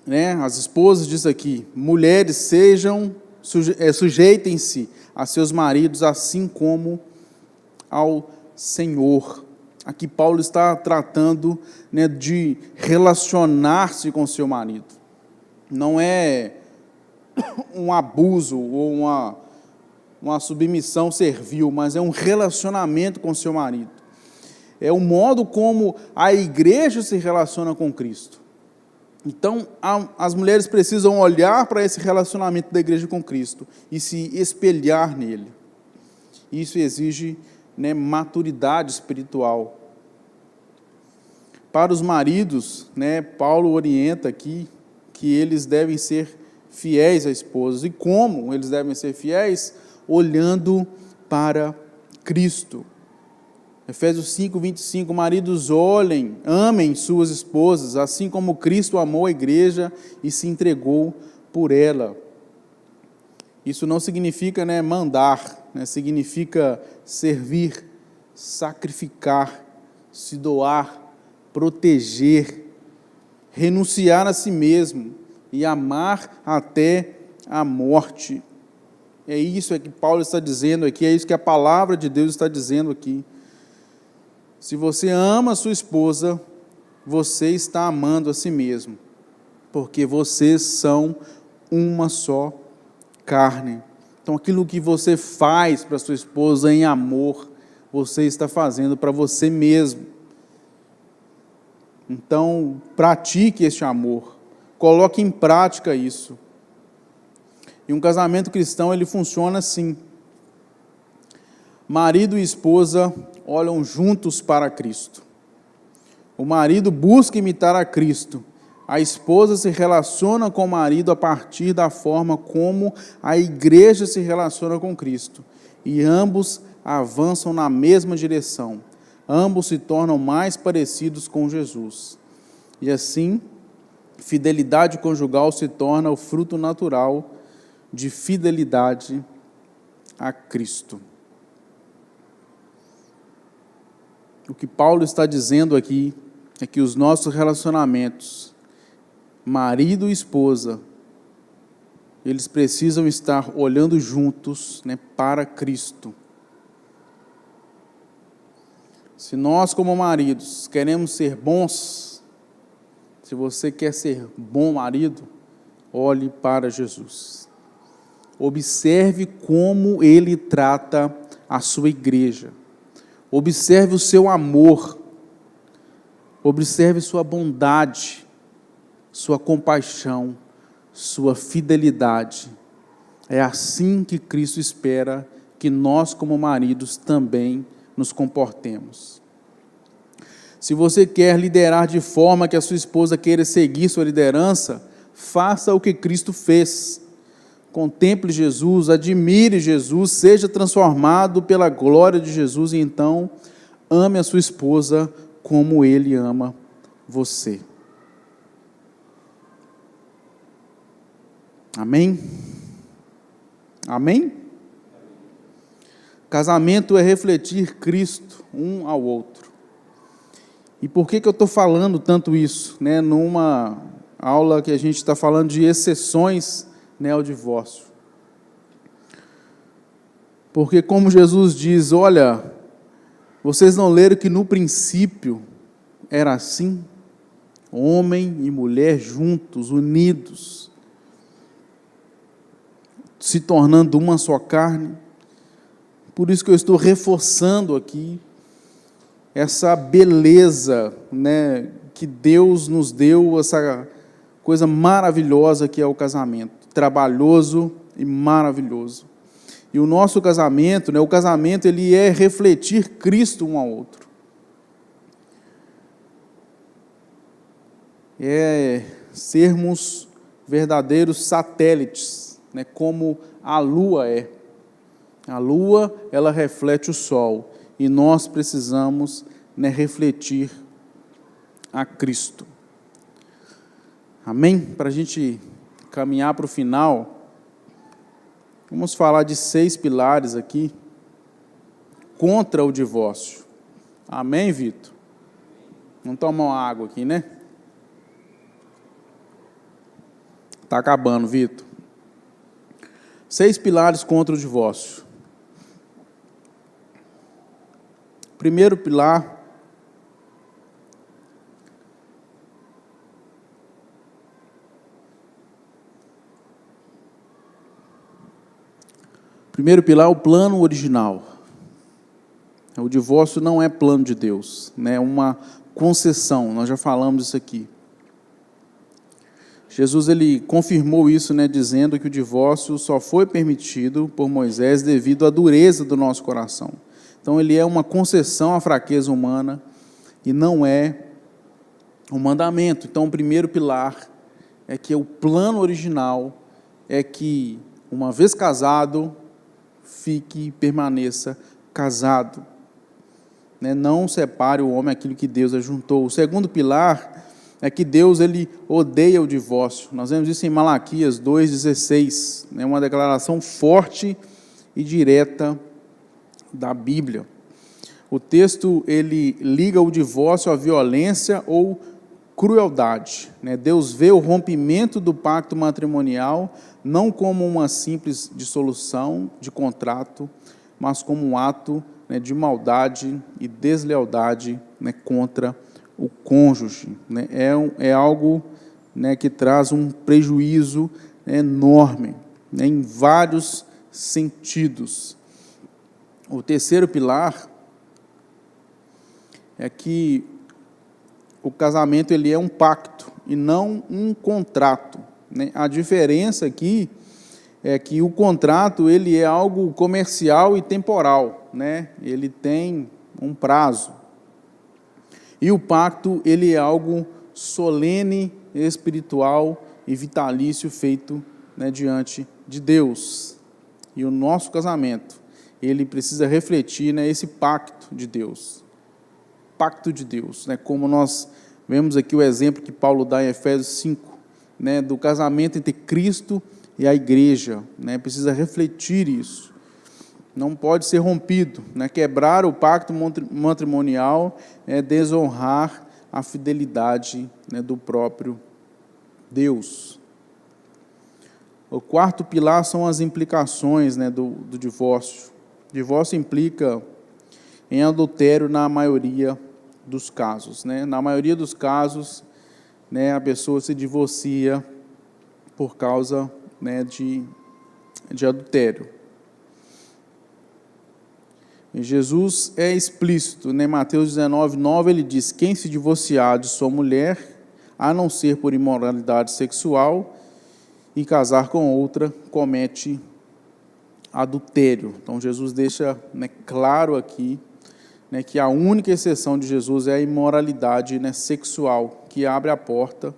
né, as esposas diz aqui, mulheres sujeitem-se a seus maridos, assim como ao Senhor. Aqui Paulo está tratando, né, de relacionar-se com seu marido. Não é um abuso ou uma submissão servil, mas é um relacionamento com seu marido. É o modo como a igreja se relaciona com Cristo. Então, as mulheres precisam olhar para esse relacionamento da igreja com Cristo e se espelhar nele. Isso exige, né, maturidade espiritual. Para os maridos, né, Paulo orienta aqui que eles devem ser fiéis à esposa. E como eles devem ser fiéis? Olhando para Cristo. Efésios 5, 25, maridos olhem, amem suas esposas, assim como Cristo amou a igreja e se entregou por ela. Isso não significa, né, mandar, né, significa servir, sacrificar, se doar, proteger, renunciar a si mesmo e amar até a morte. É isso que Paulo está dizendo aqui, é isso que a palavra de Deus está dizendo aqui. Se você ama a sua esposa, você está amando a si mesmo, porque vocês são uma só carne. Então, aquilo que você faz para sua esposa em amor, você está fazendo para você mesmo. Então, pratique este amor, coloque em prática isso. E um casamento cristão, ele funciona assim. Marido e esposa olham juntos para Cristo. O marido busca imitar a Cristo. A esposa se relaciona com o marido a partir da forma como a igreja se relaciona com Cristo. E ambos avançam na mesma direção. Ambos se tornam mais parecidos com Jesus. E assim, fidelidade conjugal se torna o fruto natural de fidelidade a Cristo. O que Paulo está dizendo aqui é que os nossos relacionamentos, marido e esposa, eles precisam estar olhando juntos, né, para Cristo. Se nós, como maridos, queremos ser bons, se você quer ser bom marido, olhe para Jesus. Observe como Ele trata a sua igreja. Observe o seu amor. Observe sua bondade, sua compaixão, sua fidelidade. É assim que Cristo espera que nós, como maridos, também nos comportemos. Se você quer liderar de forma que a sua esposa queira seguir sua liderança, faça o que Cristo fez. Contemple Jesus, admire Jesus, seja transformado pela glória de Jesus e então ame a sua esposa como Ele ama você. Amém? Amém? Casamento é refletir Cristo um ao outro. E por que eu estou falando tanto isso, né? Numa aula que a gente está falando de exceções, né, ao divórcio. Porque como Jesus diz, olha, vocês não leram que no princípio era assim? Homem e mulher juntos, unidos, se tornando uma só carne. Por isso que eu estou reforçando aqui essa beleza, né, que Deus nos deu, essa coisa maravilhosa que é o casamento, trabalhoso e maravilhoso. E o nosso casamento, né, o casamento, ele é refletir Cristo um ao outro. É sermos verdadeiros satélites, né, como a lua é. A lua, ela reflete o sol, e nós precisamos, né, refletir a Cristo. Amém? Para a gente caminhar para o final, vamos falar de 6 pilares aqui contra o divórcio. Amém, Vitor? Vamos tomar uma água aqui, né? Está acabando, Vitor. 6 pilares contra o divórcio. Primeiro pilar, o plano original. O divórcio não é plano de Deus, né? É uma concessão, nós já falamos isso aqui. Jesus, ele confirmou isso, né, dizendo que o divórcio só foi permitido por Moisés devido à dureza do nosso coração. Então, ele é uma concessão à fraqueza humana e não é o mandamento. Então, o primeiro pilar é que o plano original é que, uma vez casado, fique e permaneça casado. Não separe o homem aquilo que Deus ajuntou. O segundo pilar é que Deus ele odeia o divórcio. Nós vemos isso em Malaquias 2,16, uma declaração forte e direta da Bíblia. O texto ele liga o divórcio à violência ou crueldade. Deus vê o rompimento do pacto matrimonial não como uma simples dissolução de contrato, mas como um ato de maldade e deslealdade contra o cônjuge. É algo que traz um prejuízo enorme, em vários sentidos. O terceiro pilar é que o casamento ele é um pacto e não um contrato. A diferença aqui é que o contrato ele é algo comercial e temporal, ele tem um prazo. E o pacto ele é algo solene, espiritual e vitalício feito diante de Deus. E o nosso casamento, ele precisa refletir esse pacto de Deus. Pacto de Deus, como nós vemos aqui o exemplo que Paulo dá em Efésios 5, do casamento entre Cristo e a igreja, precisa refletir isso, não pode ser rompido, quebrar o pacto matrimonial é desonrar a fidelidade do próprio Deus. O quarto pilar são as implicações do divórcio. O divórcio implica em adultério na maioria dos casos. Na maioria dos casos, a pessoa se divorcia por causa de adultério. E Jesus é explícito, Mateus 19:9, ele diz: quem se divorciar de sua mulher, a não ser por imoralidade sexual, e casar com outra, comete adultério. Então, Jesus deixa claro aqui que a única exceção de Jesus é a imoralidade sexual, que abre a porta,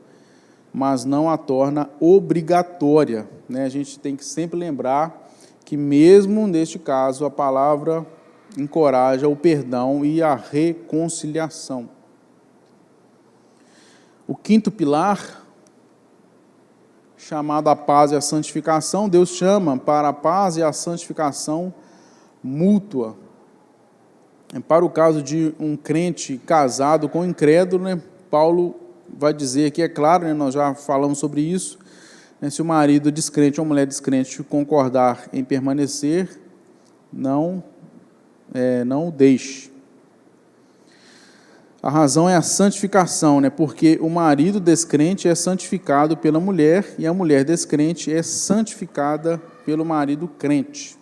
mas não a torna obrigatória. A gente tem que sempre lembrar que, mesmo neste caso, a palavra encoraja o perdão e a reconciliação. O quinto pilar, chamado a paz e a santificação, Deus chama para a paz e a santificação mútua. Para o caso de um crente casado com um incrédulo, Paulo vai dizer aqui, é claro, nós já falamos sobre isso, se o marido descrente ou a mulher descrente concordar em permanecer, não o deixe. A razão é a santificação, porque o marido descrente é santificado pela mulher e a mulher descrente é santificada pelo marido crente.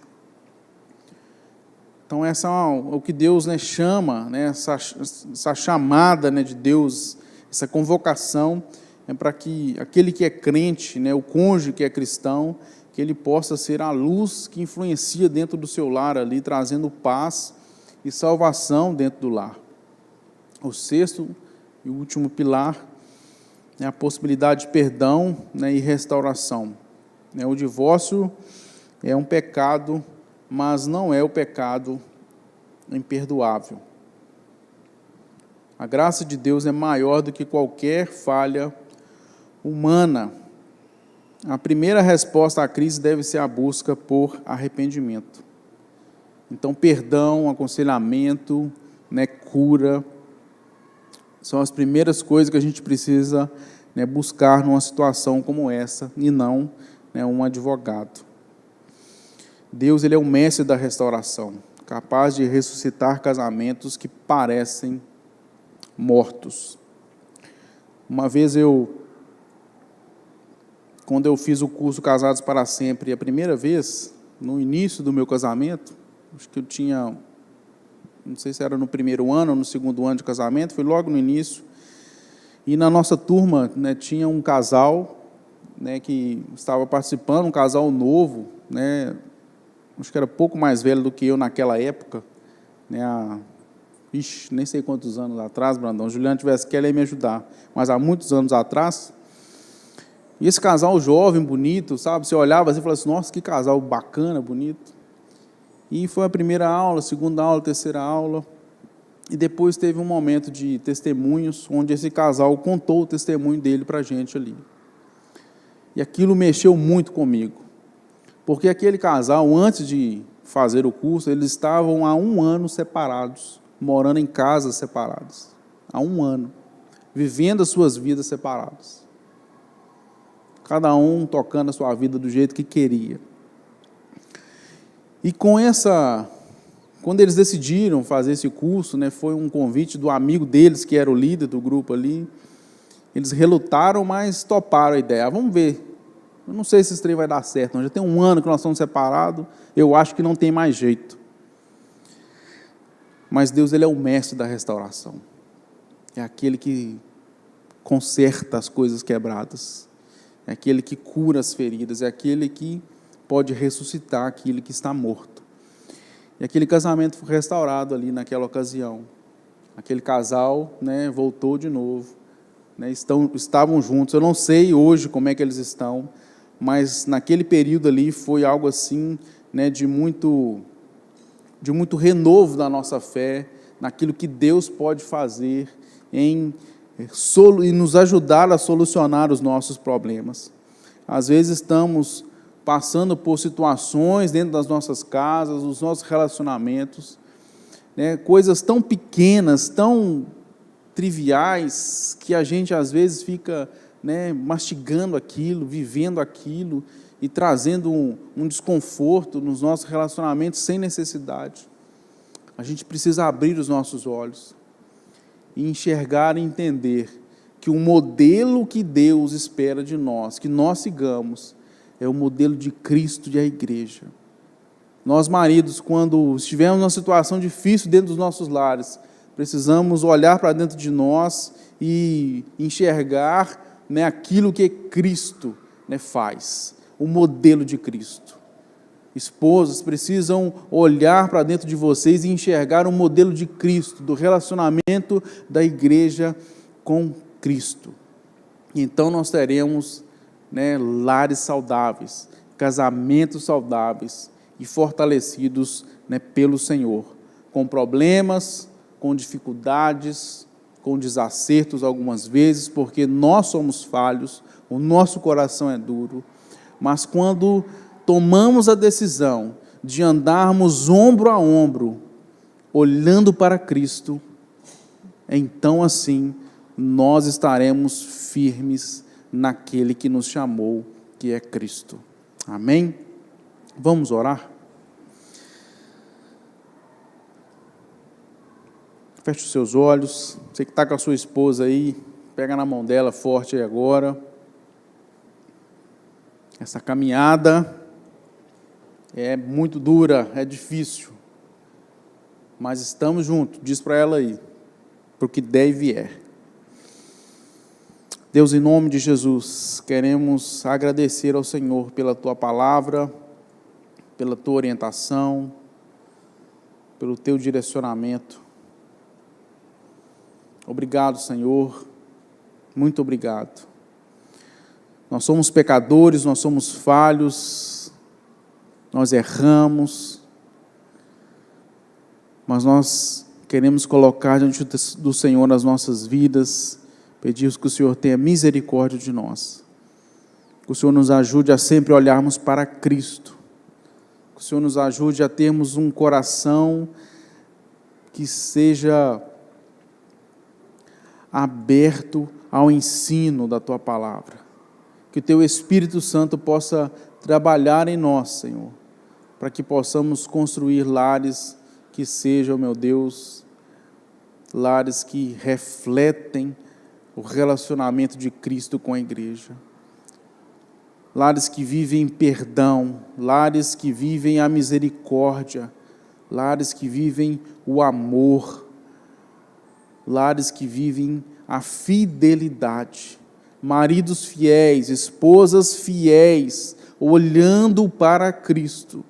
Então, essa é o que Deus chama, essa chamada de Deus, essa convocação é para que aquele que é crente, o cônjuge que é cristão, que ele possa ser a luz que influencia dentro do seu lar ali, trazendo paz e salvação dentro do lar. O sexto e último pilar é a possibilidade de perdão e restauração. O divórcio é um pecado, mas não é o pecado imperdoável. A graça de Deus é maior do que qualquer falha humana. A primeira resposta à crise deve ser a busca por arrependimento. Então, perdão, aconselhamento, cura, são as primeiras coisas que a gente precisa buscar numa situação como essa, e não um advogado. Deus ele é o mestre da restauração, capaz de ressuscitar casamentos que parecem mortos. Uma vez quando eu fiz o curso Casados para Sempre, a primeira vez, no início do meu casamento, acho que eu tinha, não sei se era no primeiro ano ou no segundo ano de casamento, foi logo no início, e na nossa turma tinha um casal que estava participando, um casal novo, acho que era pouco mais velho do que eu naquela época, há nem sei quantos anos atrás, Brandão, Juliana tivesse que ela ia me ajudar, mas há muitos anos atrás. E esse casal jovem, bonito, sabe? Você olhava assim e falava assim, nossa, que casal bacana, bonito. E foi a primeira aula, segunda aula, terceira aula. E depois teve um momento de testemunhos, onde esse casal contou o testemunho dele para a gente ali. E aquilo mexeu muito comigo. Porque aquele casal, antes de fazer o curso, eles estavam há 1 ano separados, morando em casas separadas. Há 1 ano. Vivendo as suas vidas separadas. Cada um tocando a sua vida do jeito que queria. E quando eles decidiram fazer esse curso, né, foi um convite do amigo deles, que era o líder do grupo ali. Eles relutaram, mas toparam a ideia. Vamos ver. Eu não sei se esse trem vai dar certo. Já tem 1 ano que nós estamos separados. Eu acho que não tem mais jeito. Mas Deus, Ele é o mestre da restauração. É aquele que conserta as coisas quebradas. É aquele que cura as feridas. É aquele que pode ressuscitar aquele que está morto. E aquele casamento foi restaurado ali naquela ocasião. Aquele casal, né, voltou de novo. Né, estavam juntos. Eu não sei hoje como é que eles estão, mas naquele período ali foi algo assim, né, de muito renovo da nossa fé, naquilo que Deus pode fazer e nos ajudar a solucionar os nossos problemas. Às vezes estamos passando por situações dentro das nossas casas, dos nossos relacionamentos, né, coisas tão pequenas, tão triviais, que a gente às vezes fica, né, mastigando aquilo, vivendo aquilo e trazendo um desconforto nos nossos relacionamentos sem necessidade. A gente precisa abrir os nossos olhos e enxergar e entender que o modelo que Deus espera de nós, que nós sigamos, é o modelo de Cristo e a igreja. Nós, maridos, quando estivermos numa situação difícil dentro dos nossos lares, precisamos olhar para dentro de nós e enxergar, né, aquilo que Cristo, né, faz, o modelo de Cristo. Esposas precisam olhar para dentro de vocês e enxergar o modelo de Cristo, do relacionamento da igreja com Cristo. Então nós teremos, né, lares saudáveis, casamentos saudáveis e fortalecidos, né, pelo Senhor, com problemas, com dificuldades, com desacertos algumas vezes, porque nós somos falhos, o nosso coração é duro, mas quando tomamos a decisão de andarmos ombro a ombro, olhando para Cristo, então assim nós estaremos firmes naquele que nos chamou, que é Cristo. Amém? Vamos orar? Feche os seus olhos. Você que está com a sua esposa aí, pega na mão dela forte aí agora. Essa caminhada é muito dura, é difícil, mas estamos juntos. Diz para ela aí, para o que der e vier. Deus, em nome de Jesus, queremos agradecer ao Senhor pela Tua palavra, pela Tua orientação, pelo Teu direcionamento. Obrigado, Senhor, muito obrigado. Nós somos pecadores, nós somos falhos, nós erramos, mas nós queremos colocar diante do Senhor nas nossas vidas, pedimos que o Senhor tenha misericórdia de nós, que o Senhor nos ajude a sempre olharmos para Cristo, que o Senhor nos ajude a termos um coração que seja aberto ao ensino da Tua palavra, que o Teu Espírito Santo possa trabalhar em nós, Senhor, para que possamos construir lares que sejam, meu Deus, lares que refletem o relacionamento de Cristo com a igreja, lares que vivem perdão, lares que vivem a misericórdia, lares que vivem o amor, lares que vivem a fidelidade, maridos fiéis, esposas fiéis, olhando para Cristo,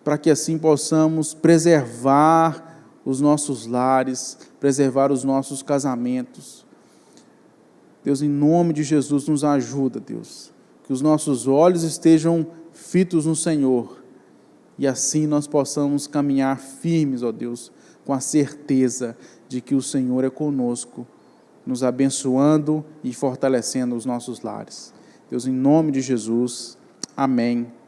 para que assim possamos preservar os nossos lares, preservar os nossos casamentos. Deus, em nome de Jesus, nos ajuda, Deus, que os nossos olhos estejam fitos no Senhor, e assim nós possamos caminhar firmes, ó Deus, com a certeza de que o Senhor é conosco, nos abençoando e fortalecendo os nossos lares. Deus, em nome de Jesus, amém